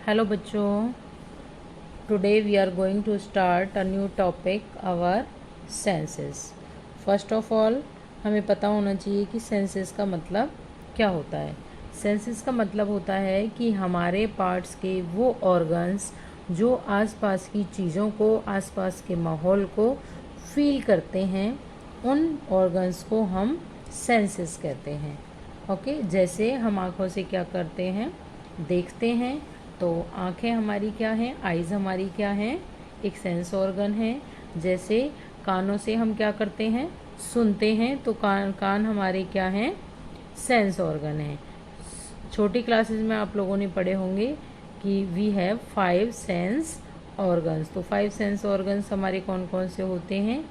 Hello बच्चों, today we are going to start a new topic our senses. First of all हमें पता होना चाहिए कि सेंसेस का मतलब क्या होता है। सेंसेस का मतलब होता है कि हमारे पार्ट्स के वो ऑर्गन्स जो आसपास की चीज़ों को, आसपास के माहौल को फील करते हैं, उन ऑर्गन्स को हम सेंसेस कहते हैं। ओके, जैसे हम आँखों से क्या करते हैं, देखते हैं। तो आँखें हमारी क्या हैं, आइज़ हमारी क्या हैं, एक सेंस ऑर्गन है। जैसे कानों से हम क्या करते हैं, सुनते हैं, तो कान हमारे क्या हैं, सेंस ऑर्गन है। छोटी क्लासेस में आप लोगों ने पढ़े होंगे कि वी हैव 5 सेंस ऑर्गन्स। तो 5 सेंस ऑर्गन्स हमारे कौन कौन से होते हैं।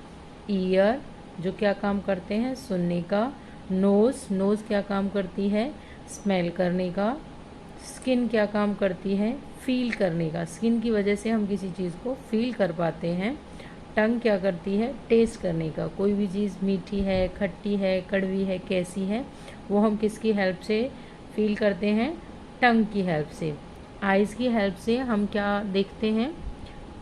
ईयर, जो क्या काम करते हैं, सुनने का। नोज़ क्या काम करती है, स्मेल करने का। स्किन क्या काम करती है, फील करने का। स्किन की वजह से हम किसी चीज़ को फील कर पाते हैं। टंग क्या करती है, टेस्ट करने का। कोई भी चीज़ मीठी है, खट्टी है, कड़वी है, कैसी है, वो हम किसकी हेल्प से फील करते हैं, टंग की हेल्प से। आइज़ की हेल्प से हम क्या देखते हैं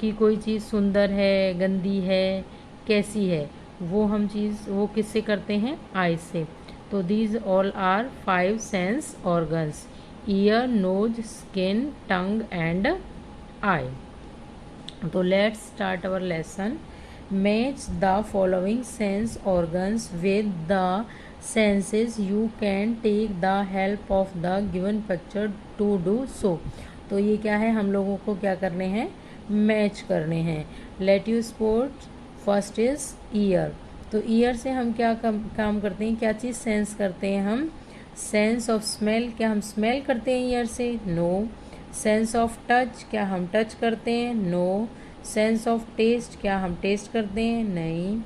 कि कोई चीज़ सुंदर है, गंदी है, कैसी है, वो किससे करते हैं, आइज़ से। तो these all are 5 sense organs: ear, nose, skin, tongue and eye. तो let's start our lesson. Match the following sense organs with the senses you can take the help of the given picture to do so. तो ये क्या है, हम लोगों को क्या करने हैं, मैच करने हैं। Let you sport. First is year. तो ईयर से हम क्या काम करते हैं, क्या चीज़ सेंस करते हैं हम, सेंस ऑफ स्मेल। क्या हम स्मेल करते हैं ईयर से, नो। सेंस ऑफ टच, क्या हम टच करते हैं, नो। सेंस ऑफ टेस्ट, क्या हम टेस्ट करते हैं, नहीं।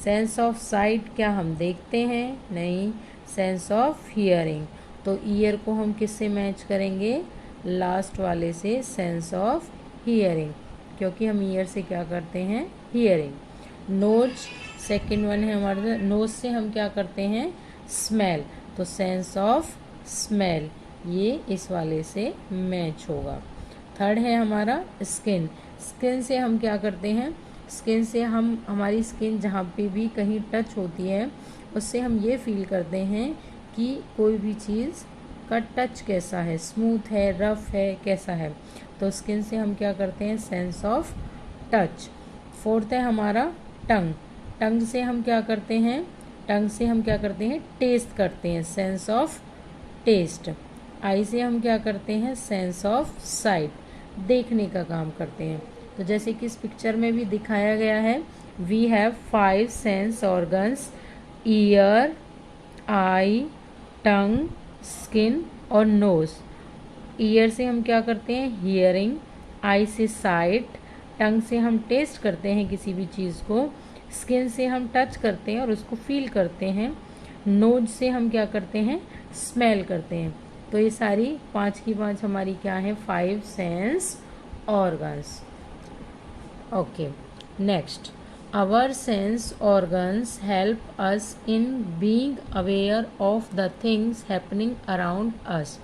सेंस ऑफ साइट, क्या हम देखते हैं, नहीं। Sense of hearing. तो ईयर को हम किससे मैच करेंगे, लास्ट वाले से, सेंस ऑफ हियरिंग, क्योंकि हम ईयर से क्या करते हैं, हियरिंग। नोज सेकेंड वन है हमारे, नोज से हम क्या करते हैं, स्मेल। तो सेंस ऑफ स्मेल, ये इस वाले से मैच होगा। थर्ड है हमारा स्किन। स्किन से हम क्या करते हैं, स्किन से हम, हमारी स्किन जहाँ पे भी कहीं टच होती है, उससे हम ये फील करते हैं कि कोई भी चीज़ का टच कैसा है, स्मूथ है, रफ है, कैसा है। तो स्किन से हम क्या करते हैं, सेंस ऑफ टच। फोर्थ है हमारा टंग। टंग से हम क्या करते हैं, टंग से हम क्या करते हैं, टेस्ट करते हैं, सेंस ऑफ टेस्ट। आई से हम क्या करते हैं, सेंस ऑफ साइट, देखने का काम करते हैं। तो जैसे कि इस पिक्चर में भी दिखाया गया है, we have 5 sense organs: ear, eye, tongue, skin और नोज। ईयर से हम क्या करते हैं, हियरिंग। आई से साइट। टंग से हम टेस्ट करते हैं किसी भी चीज़ को। स्किन से हम टच करते हैं और उसको फील करते हैं। नोज से हम क्या करते हैं, स्मेल करते हैं। तो ये सारी 5 की 5 हमारी क्या है, 5 sense organs. Okay, next, our sense organs help us in being aware of the things happening around us.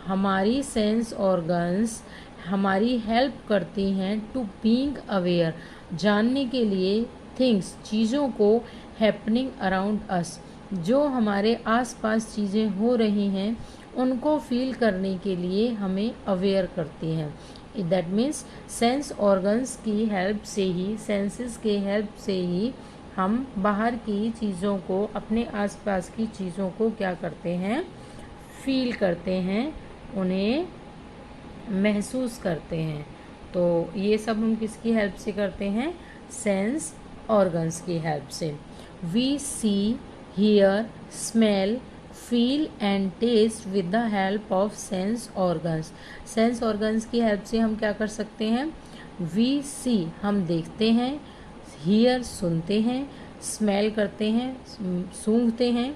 हमारी सेंस ऑर्गन्स हमारी हेल्प करती हैं टू बीइंग अवेयर, जानने के लिए, थिंग्स, चीज़ों को, हैपनिंग अराउंड अस, जो हमारे आसपास चीज़ें हो रही हैं उनको फील करने के लिए हमें अवेयर करती हैं। दैट मीन्स सेंस ऑर्गन्स की हेल्प से ही, सेंसेस के हेल्प से ही हम बाहर की चीज़ों को, अपने आसपास की चीज़ों को क्या करते हैं, फील करते हैं, उन्हें महसूस करते हैं। तो ये सब हम किसकी हेल्प से करते हैं, सेंस ऑर्गन्स की हेल्प से। We see, hear, smell, feel and taste with the help of sense organs. Sense organs की हेल्प से हम क्या कर सकते हैं, वी सी, हम देखते हैं, हियर, सुनते हैं, स्मेल करते हैं, सूंघते हैं,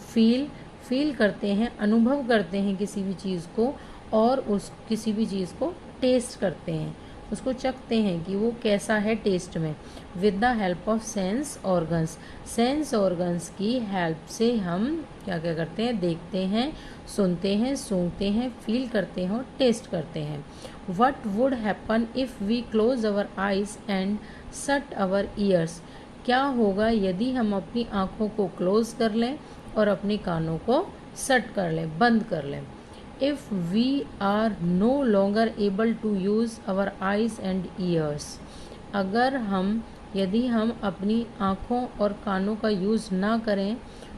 फील करते हैं, अनुभव करते हैं किसी भी चीज़ को, और उस किसी भी चीज़ को टेस्ट करते हैं, उसको चखते हैं कि वो कैसा है टेस्ट में, with the help of sense organs. Sense organs की हेल्प से हम क्या क्या करते हैं, देखते हैं, सुनते हैं, सूंघते हैं, फील करते हैं और टेस्ट करते हैं। What would happen if we close our eyes and shut our ears, क्या होगा यदि हम अपनी आँखों को क्लोज कर लें और अपने कानों को शट कर लें, बंद कर लें। If we are no longer able to use our eyes and ears, यदि हम अपनी आँखों और कानों का यूज़ ना करें,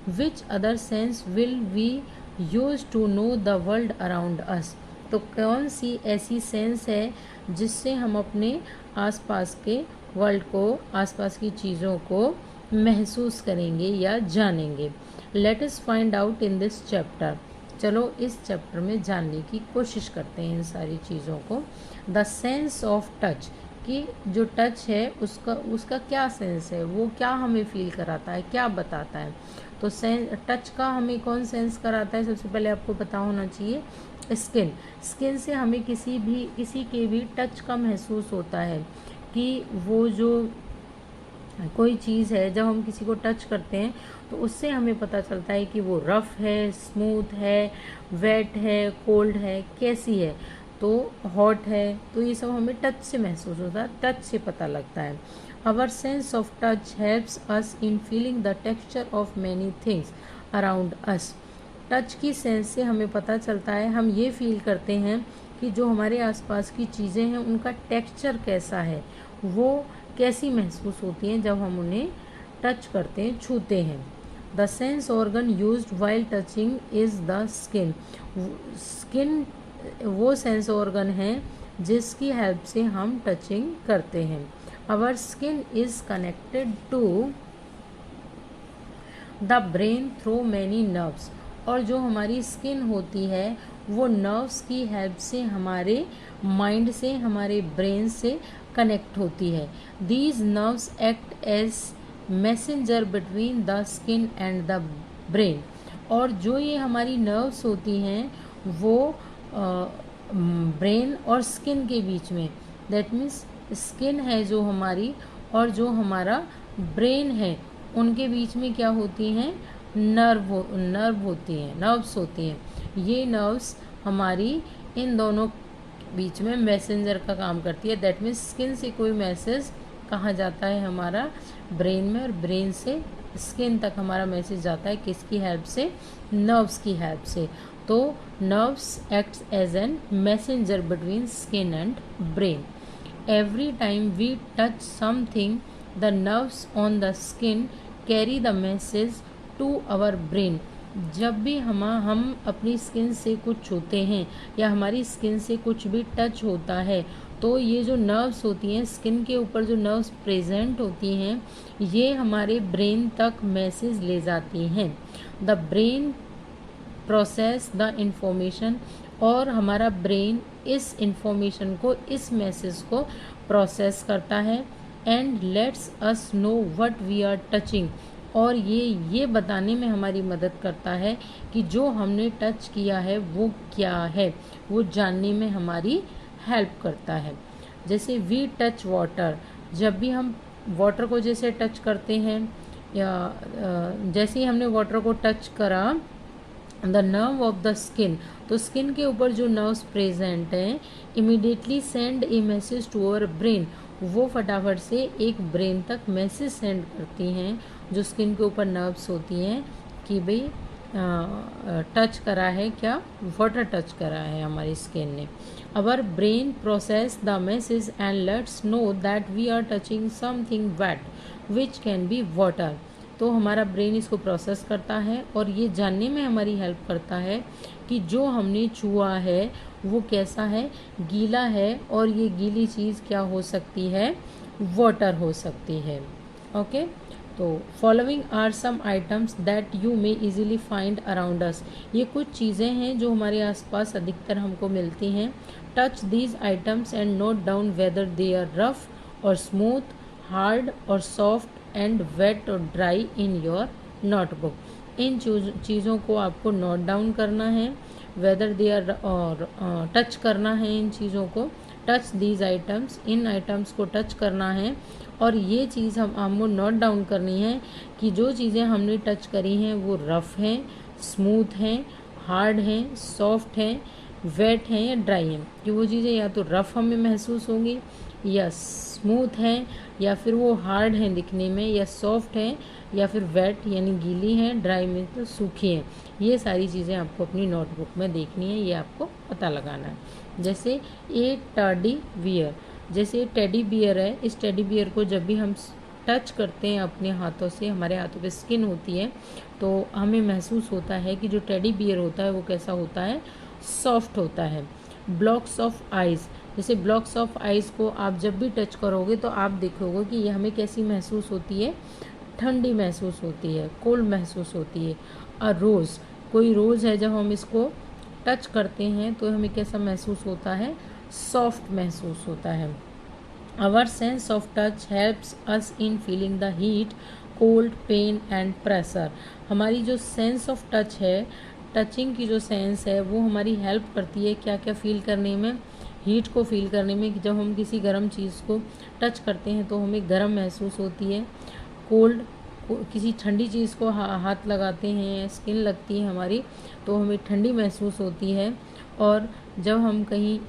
which other sense will we use to know the world around us, तो कौन सी ऐसी सेंस है जिससे हम अपने आसपास के वर्ल्ड को, आसपास की चीज़ों को महसूस करेंगे या जानेंगे। Let us find out in this chapter, चलो इस चैप्टर में जानने की कोशिश करते हैं इन सारी चीज़ों को। द सेंस ऑफ टच, कि जो टच है उसका क्या सेंस है, वो क्या हमें फील कराता है, क्या बताता है। तो टच का हमें कौन सेंस कराता है, सबसे पहले आपको पता होना चाहिए स्किन से हमें किसी के भी टच का महसूस होता है कि वो जो कोई चीज़ है, जब हम किसी को टच करते हैं तो उससे हमें पता चलता है कि वो रफ़ है, स्मूथ है, वेट है, कोल्ड है, कैसी है, तो हॉट है, तो ये सब हमें टच से महसूस होता है, टच से पता लगता है। Our sense of touch helps us in feeling the texture of many things around us, touch की सेंस से हमें पता चलता है, हम ये फील करते हैं कि जो हमारे आसपास की चीज़ें हैं उनका टेक्सचर कैसा है, वो कैसी महसूस होती हैं जब हम उन्हें टच करते हैं, छूते हैं। The sense organ used while touching is the skin, skin वो सेंस ऑर्गन है जिसकी हेल्प से हम टचिंग करते हैं। Our skin is connected to the brain through many nerves, और जो हमारी स्किन होती है वो नर्व्स की हेल्प से हमारे माइंड से, हमारे ब्रेन से कनेक्ट होती है। These nerves act as messenger between the skin and the brain, और जो ये हमारी नर्व्स होती हैं वो ब्रेन और स्किन के बीच में, दैट मीन्स स्किन है जो हमारी और जो हमारा ब्रेन है उनके बीच में क्या होती हैं, नर्व्स होती हैं। ये नर्व्स हमारी इन दोनों बीच में मैसेंजर का काम करती है, दैट मीन्स स्किन से कोई मैसेज कहाँ जाता है, हमारा ब्रेन में, और ब्रेन से स्किन तक हमारा मैसेज जाता है किसकी हेल्प से, नर्व्स की हेल्प से। तो nerves acts as an messenger between skin and brain. Every time we touch something the nerves on the skin carry the message to our brain, जब भी हम अपनी स्किन से कुछ छूते हैं या हमारी स्किन से कुछ भी टच होता है, तो ये जो नर्व्स होती हैं, स्किन के ऊपर जो नर्व्स प्रेजेंट होती हैं, ये हमारे ब्रेन तक मैसेज ले जाती हैं। The brain process the information, और हमारा ब्रेन इस इंफॉर्मेशन को, इस मैसेज को प्रोसेस करता है। And let's us know what we are touching, और ये बताने में हमारी मदद करता है कि जो हमने टच किया है वो क्या है, वो जानने में हमारी हेल्प करता है। जैसे वी टच वाटर, जब भी हम वाटर को जैसे टच करते हैं या जैसे ही हमने वाटर को टच करा, the nerve of the skin, तो स्किन के ऊपर जो नर्व्स प्रेजेंट हैं immediately send a message to our brain, वो फटाफट से एक ब्रेन तक मैसेज सेंड करती हैं जो स्किन के ऊपर नर्व्स होती हैं कि भाई टच करा है, क्या वाटर टच करा है हमारी स्किन ने। Our brain process the message and let's know that we are touching something wet which can be water, तो हमारा ब्रेन इसको प्रोसेस करता है और ये जानने में हमारी हेल्प करता है कि जो हमने छुआ है वो कैसा है, गीला है, और ये गीली चीज़ क्या हो सकती है, वाटर हो सकती है। ओके, तो following are some items that you may easily find around us, ये कुछ चीज़ें हैं जो हमारे आसपास अधिकतर हमको मिलती हैं। Touch these items and note down whether they are rough और स्मूथ, हार्ड और सॉफ्ट एंड वेट और ड्राई इन योर नोटबुक। इन चीज़ों को आपको नोट डाउन करना है, वेदर दे आर, और टच करना है इन चीज़ों को। टच दीज आइटम्स, इन आइटम्स को टच करना है, और ये चीज़ हमको नोट डाउन करनी है कि जो चीज़ें हमने टच करी हैं वो रफ़ हैं, स्मूथ हैं, हार्ड हैं, सॉफ्ट हैं, वेट हैं या ड्राई हैं। कि वो चीज़ें या तो रफ़ हमें महसूस होंगी, या स्मूथ हैं, या फिर वो हार्ड हैं दिखने में, या सॉफ्ट हैं, या फिर वेट यानी गीली हैं, ड्राई में तो सूखी हैं। ये सारी चीज़ें आपको अपनी नोटबुक में देखनी है, ये आपको पता लगाना है। जैसे ए टेडी बियर, जैसे टेडी बियर है, इस टेडी बियर को जब भी हम टच करते हैं अपने हाथों से, हमारे हाथों पे स्किन होती है, तो हमें महसूस होता है कि जो टेडी बियर होता है वो कैसा होता है, सॉफ्ट होता है। ब्लॉक्स ऑफ आइज़, जैसे ब्लॉक्स ऑफ आइज़ को आप जब भी टच करोगे तो आप देखोगे कि ये हमें कैसी महसूस होती है, ठंडी महसूस होती है, कोल्ड महसूस होती है। अ रोज़, कोई रोज़ है, जब हम इसको टच करते हैं तो हमें कैसा महसूस होता है, सॉफ्ट महसूस होता है। Our sense of touch helps us in feeling the heat, cold, pain and pressure. हमारी जो सेंस ऑफ टच है, टचिंग की जो सेंस है, वो हमारी हेल्प करती है क्या क्या फील करने में, हीट को फील करने में। कि जब हम किसी गर्म चीज़ को टच करते हैं तो हमें गर्म महसूस होती है। कोल्ड, किसी ठंडी चीज़ को हाथ लगाते हैं, स्किन लगती है हमारी, तो हमें ठंडी महसूस होती है। और जब हम कहीं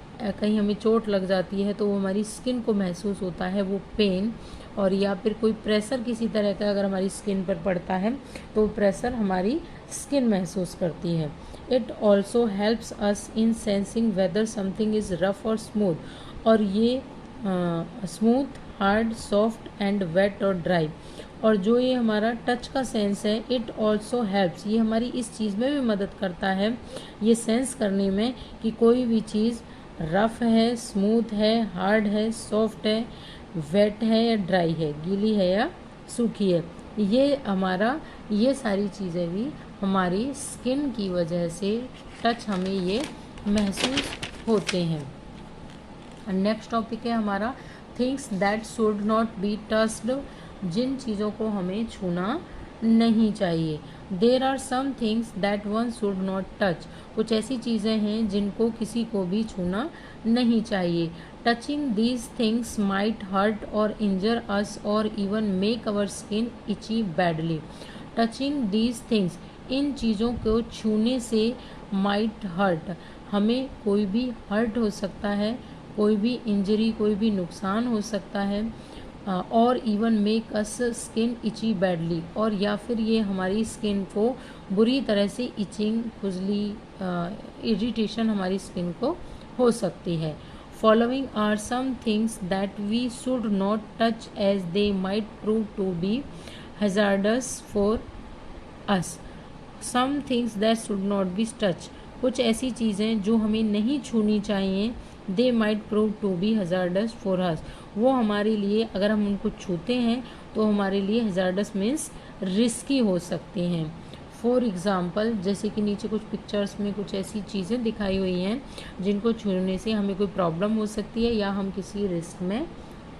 हमें चोट लग जाती है तो वो हमारी स्किन को महसूस होता है वो पेन। और या फिर कोई प्रेशर किसी तरह का अगर हमारी स्किन पर पड़ता है तो वो प्रेशर हमारी स्किन महसूस करती है। It also helps us in sensing whether something is rough और स्मूथ। और ये smooth, hard, soft and wet और ड्राई। और जो ये हमारा टच का सेंस है, इट ऑल्सो हेल्प्स, ये हमारी इस चीज़ में भी मदद करता है, ये सेंस करने में कि कोई भी चीज़ रफ़ है, स्मूथ है, हार्ड है, सॉफ्ट है, वेट है या ड्राई है, गीली है या सूखी है। ये सारी चीज़ें भी हमारी स्किन की वजह से टच हमें ये महसूस होते हैं। नेक्स्ट टॉपिक है हमारा things that should not be touched, जिन चीज़ों को हमें छूना नहीं चाहिए। There are some things that one should not touch, कुछ ऐसी चीज़ें हैं जिनको किसी को भी छूना नहीं चाहिए। Touching these things might hurt or injure us or even make our skin itchy badly. Touching these things, इन चीज़ों को छूने से माइट हर्ट, हमें कोई भी हर्ट हो सकता है, कोई भी इंजरी, कोई भी नुकसान हो सकता है। और even make us skin itchy badly, और या फिर ये हमारी स्किन को बुरी तरह से इचिंग, खुजली, इरिटेशन हमारी स्किन को हो सकती है। Following are some things that we should not touch as they might prove to be hazardous for us. Some things that should not be touch, कुछ ऐसी चीज़ें जो हमें नहीं छूनी चाहिए, they might prove to be hazardous for us, वो हमारे लिए, अगर हम उनको छूते हैं तो हमारे लिए हैज़ार्डस मीन्स रिस्की हो सकती हैं। फॉर एग्ज़ाम्पल, जैसे कि नीचे कुछ पिक्चर्स में कुछ ऐसी चीज़ें दिखाई हुई हैं जिनको छूने से हमें कोई प्रॉब्लम हो सकती है या हम किसी रिस्क में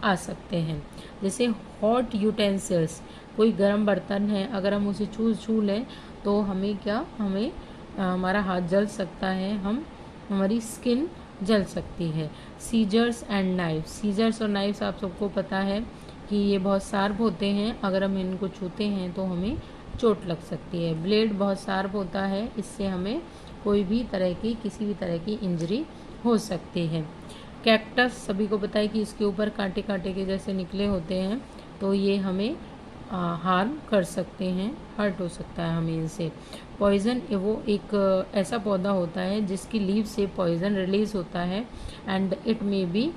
आ सकते हैं। जैसे हॉट यूटेंसिल्स, कोई गर्म बर्तन है, अगर हम उसे छू लें तो हमें हमारा हाथ जल सकता है, हमारी स्किन जल सकती है। सीजर्स एंड नाइफ, सीजर्स और नाइफ्स आप सबको पता है कि ये बहुत शार्प होते हैं, अगर हम इनको छूते हैं तो हमें चोट लग सकती है। ब्लेड बहुत शार्प होता है, इससे हमें कोई भी तरह की, किसी भी तरह की इंजरी हो सकती है। कैक्टस, सभी को पता है कि इसके ऊपर कांटे कांटे के जैसे निकले होते हैं, तो ये हमें हार्म कर सकते हैं, हर्ट हो सकता है हमें इनसे। पॉइज़न, वो एक ऐसा पौधा होता है जिसकी लीव से पॉइज़न रिलीज़ होता है, and it may be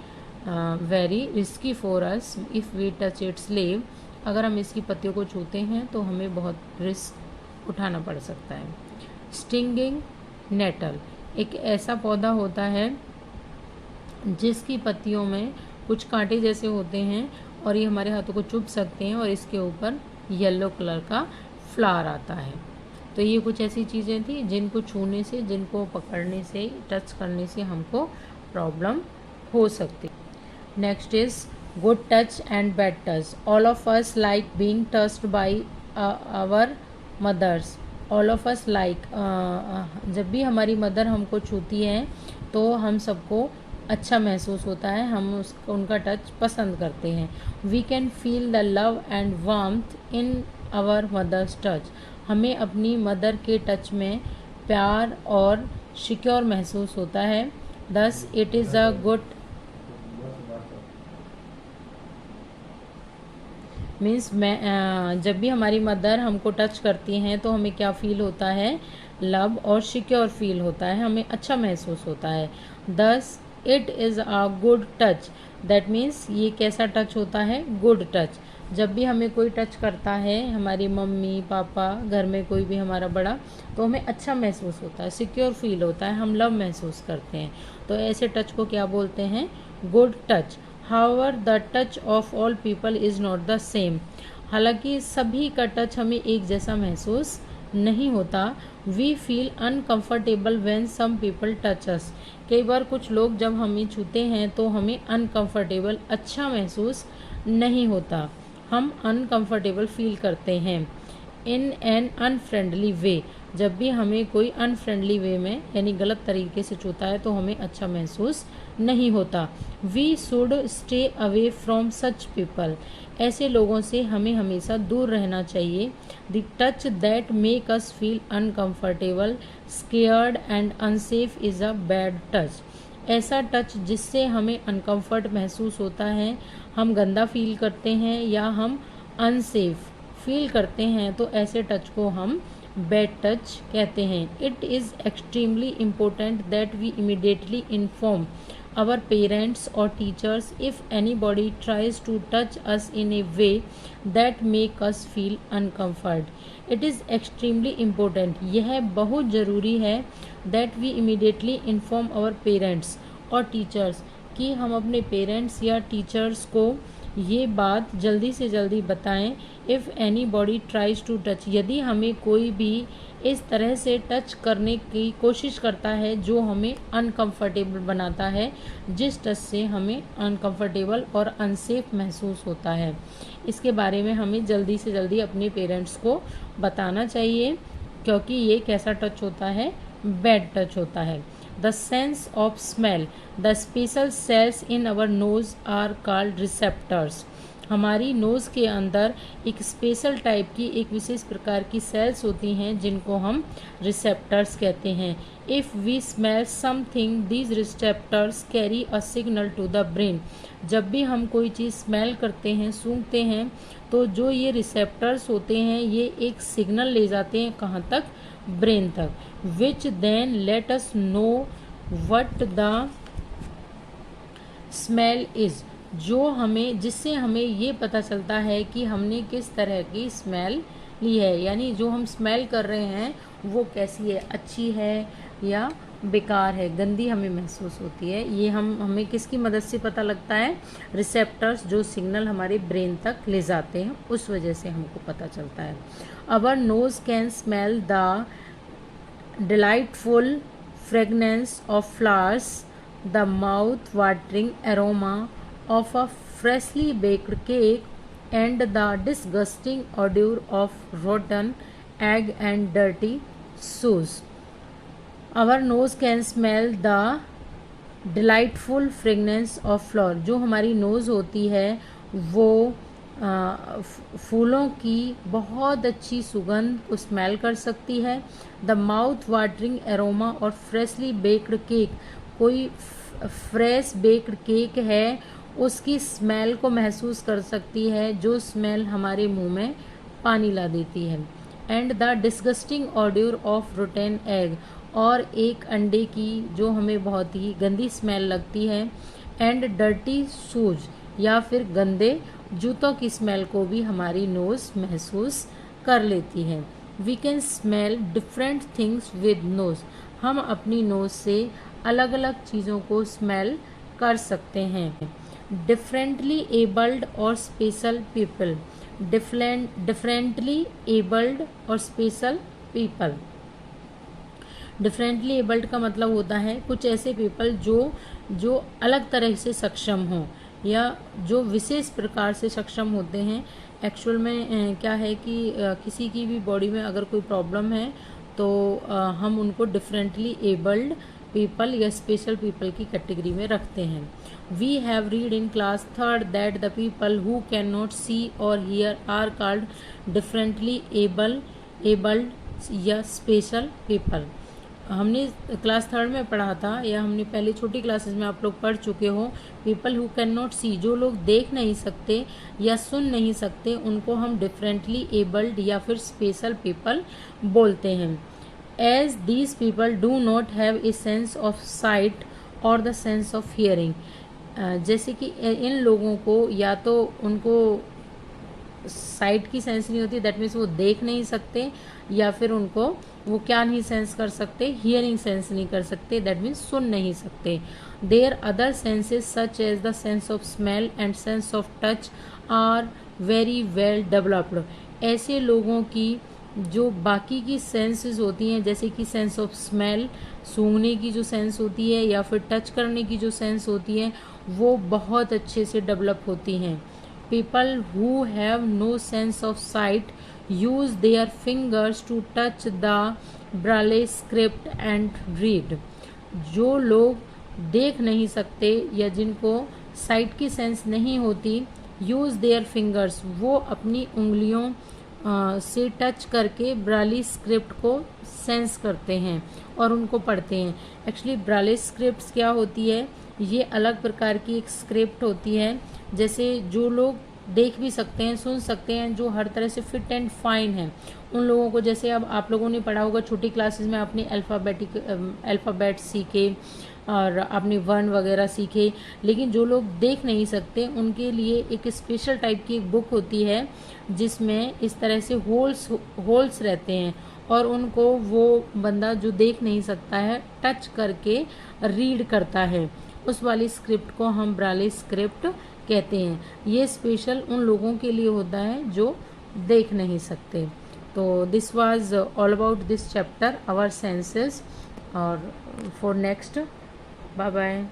very risky for us if we touch its leave. अगर हम इसकी पत्तियों को छूते हैं तो हमें बहुत रिस्क उठाना पड़ सकता है। स्टिंगिंग नेटल, एक ऐसा पौधा होता है जिसकी पत्तियों में कुछ कांटे जैसे होते हैं और ये हमारे हाथों को चुभ सकते हैं और इसके ऊपर येलो कलर का फ्लावर आता है। तो ये कुछ ऐसी चीज़ें थी जिनको छूने से, जिनको पकड़ने से, टच करने से हमको प्रॉब्लम हो सकती। Next is good touch and bad touch. All of us like being touched by our mothers. All of us like, जब भी हमारी मदर हमको छूती हैं तो हम सबको अच्छा महसूस होता है, हम उनका टच पसंद करते हैं। We can feel the love and warmth in our mothers touch. हमें अपनी मदर के टच में प्यार और सिक्योर महसूस होता है। Thus it is a good means मैं जब भी हमारी मदर हमको टच करती हैं तो हमें क्या फील होता है, लव और सिक्योर फील होता है, हमें अच्छा महसूस होता है। Thus it is a good touch, that means ये कैसा टच होता है, गुड टच। जब भी हमें कोई टच करता है, हमारी मम्मी पापा, घर में कोई भी हमारा बड़ा, तो हमें अच्छा महसूस होता है, सिक्योर फील होता है, हम लव महसूस करते हैं। तो ऐसे टच को क्या बोलते हैं, good touch. However, the touch of all people is not the same. हालांकि सभी का टच हमें एक जैसा महसूस नहीं होता। We feel uncomfortable when some people touch us. कई बार कुछ लोग जब हमें छूते हैं तो हमें uncomfortable, अच्छा महसूस नहीं होता, हम uncomfortable फील करते हैं। इन एन अनफ्रेंडली वे, जब भी हमें कोई अनफ्रेंडली वे में यानी गलत तरीके से छूता है तो हमें अच्छा महसूस नहीं होता। We should stay away from such people, ऐसे लोगों से हमें हमेशा दूर रहना चाहिए। The touch that make us feel uncomfortable, scared and unsafe is a bad touch. ऐसा टच जिससे हमें अनकम्फर्ट महसूस होता है, हम गंदा फील करते हैं या हम अनसेफ फील करते हैं, तो ऐसे टच को हम बैड टच कहते हैं। It is extremely important that we immediately inform our parents or teachers if anybody tries to touch us in a way that make us feel uncomfort. It is extremely important, यह बहुत ज़रूरी है, that we immediately inform our parents और teachers, कि हम अपने parents या teachers को ये बात जल्दी से जल्दी बताएं। If anybody tries to touch, यदि हमें कोई भी इस तरह से टच करने की कोशिश करता है जो हमें अनकंफर्टेबल बनाता है, जिस टच से हमें अनकंफर्टेबल और अनसेफ महसूस होता है, इसके बारे में हमें जल्दी से जल्दी अपने पेरेंट्स को बताना चाहिए, क्योंकि ये कैसा टच होता है, बैड टच होता है। The sense of smell, the special cells in our nose are called receptors. हमारी नोज़ के अंदर एक स्पेशल टाइप की, एक विशेष प्रकार की सेल्स होती हैं जिनको हम रिसेप्टर्स कहते हैं। If we smell something, these receptors carry a signal to the brain. जब भी हम कोई चीज़ स्मेल करते हैं, सूंघते हैं, तो जो ये रिसेप्टर्स होते हैं ये एक सिग्नल ले जाते हैं, कहाँ तक, ब्रेन तक। Which then let us know what the smell is, जो हमें, जिससे हमें ये पता चलता है कि हमने किस तरह की स्मेल ली है, यानी जो हम स्मेल कर रहे हैं वो कैसी है, अच्छी है या बेकार है, गंदी हमें महसूस होती है। ये हमें किसकी मदद से पता लगता है, रिसेप्टर्स जो सिग्नल हमारे ब्रेन तक ले जाते हैं, उस वजह से हमको पता चलता है। Our nose can smell the delightful fragrance of flowers, the mouth watering aroma of a freshly baked cake, and the disgusting odor of rotten egg and dirty shoes. Our nose can smell the delightful fragrance of flower. जो हमारी nose होती है वो फूलों की बहुत अच्छी सुगंध को स्मेल कर सकती है। द माउथ वाटरिंग एरोमा और फ्रेशली बेक्ड केक, कोई फ्रेश बेक्ड केक है उसकी स्मेल को महसूस कर सकती है, जो स्मेल हमारे मुंह में पानी ला देती है। And the disgusting odour of rotten egg, और एक अंडे की जो हमें बहुत ही गंदी स्मेल लगती है। एंड डर्टी शूज, या फिर गंदे जूतों की स्मेल को भी हमारी नोज़ महसूस कर लेती है। We can smell different things with nose, हम अपनी नोज़ से अलग अलग चीज़ों को स्मेल कर सकते हैं। डिफरेंटली एबल्ड और स्पेशल पीपल, डिफरेंटली एबल्ड और स्पेशल पीपल। डिफरेंटली एबल्ड का मतलब होता है कुछ ऐसे पीपल जो अलग तरह से सक्षम हों या जो विशेष प्रकार से सक्षम होते हैं। एक्चुअल में क्या है कि किसी की भी बॉडी में अगर कोई प्रॉब्लम है तो हम उनको डिफरेंटली एबल्ड पीपल या स्पेशल पीपल की कैटेगरी में रखते हैं। We have read in class 3rd that the people who can not see or hear are called differently able abled या स्पेशल पीपल। हमने क्लास 3 में पढ़ा था, या हमने पहले छोटी क्लासेस में आप लोग पढ़ चुके हो, पीपल हु कैन नॉट सी, जो लोग देख नहीं सकते या सुन नहीं सकते उनको हम डिफरेंटली एबल्ड या फिर स्पेशल पीपल बोलते हैं। As these people do not have a sense of sight और द सेंस ऑफ हियरिंग, जैसे कि इन लोगों को या तो उनको साइट की सेंस नहीं होती, दैट मीन्स वो देख नहीं सकते, या फिर उनको वो क्या नहीं सेंस कर सकते, हियरिंग सेंस नहीं कर सकते, दैट मीन्स सुन नहीं सकते। There other senses such as the sense of smell and sense of touch are very well developed. ऐसे लोगों की जो बाकी की सेंसेस होती हैं, जैसे कि सेंस ऑफ स्मेल, सूंघने की जो सेंस होती है, या फिर टच करने की जो सेंस होती है, वो बहुत अच्छे से डेवलप होती हैं। People who have no sense of sight use their fingers to touch the braille script and read. जो लोग देख नहीं सकते या जिनको साइट की सेंस नहीं होती, यूज़ देयर फिंगर्स, वो अपनी उंगलियों से टच करके ब्राली स्क्रिप्ट को सेंस करते हैं और उनको पढ़ते हैं। एक्चुअली ब्राली स्क्रिप्ट क्या होती है, ये अलग प्रकार की एक स्क्रिप्ट होती है, जैसे जो लोग देख भी सकते हैं, सुन सकते हैं, जो हर तरह से फिट एंड फाइन है उन लोगों को। जैसे अब आप लोगों ने पढ़ा होगा छोटी क्लासेस में, आपने अल्फ़ाबेट सीखे और आपने वर्ण वगैरह सीखे, लेकिन जो लोग देख नहीं सकते उनके लिए एक स्पेशल टाइप की एक बुक होती है जिसमें इस तरह से होल्स रहते हैं, और उनको वो बंदा जो देख नहीं सकता है टच करके रीड करता है। उस वाली स्क्रिप्ट को हम ब्राले स्क्रिप्ट कहते हैं। ये स्पेशल उन लोगों के लिए होता है जो देख नहीं सकते। तो this was all about this chapter, our senses. और फॉर नेक्स्ट, बाय बाय।